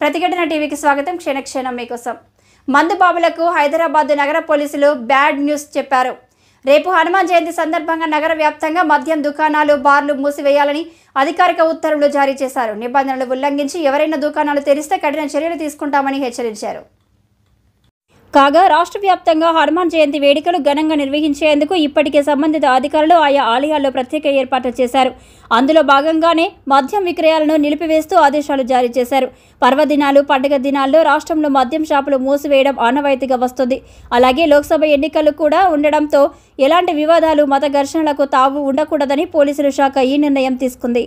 ప్రతిఘటన టీవీకి స్వాగతం. క్షణక్షణం మీకోసం. మందుబాబులకు హైదరాబాద్ నగర పోలీసులు బ్యాడ్ న్యూస్ చెప్పారు. రేపు హనుమాన్ జయంతి సందర్భంగా నగర వ్యాప్తంగా మద్యం దుకాణాలు, బార్లు మూసివేయాలని అధికారిక ఉత్తర్వులు జారీ చేశారు. నిబంధనలు ఉల్లంఘించి ఎవరైనా దుకాణాలు తెరిస్తే కఠిన చర్యలు తీసుకుంటామని హెచ్చరించారు. కాగా రాష్ట్ర వ్యాప్తంగా హనుమాన్ జయంతి వేడుకలు ఘనంగా నిర్వహించేందుకు ఇప్పటికే సంబంధిత అధికారులు ఆయా ఆలయాల్లో ప్రత్యేక ఏర్పాట్లు చేశారు. అందులో భాగంగానే మద్యం విక్రయాలను నిలిపివేస్తూ ఆదేశాలు జారీ చేశారు. పర్వదినాలు, పండుగ దినాల్లో రాష్ట్రంలో మద్యం షాపులు మూసివేయడం ఆనవాయితీగా వస్తుంది. అలాగే లోక్సభ ఎన్నికలు కూడా ఉండడంతో ఎలాంటి వివాదాలు, మత ఘర్షణలకు తావు ఉండకూడదని పోలీసుల శాఖ ఈ నిర్ణయం తీసుకుంది.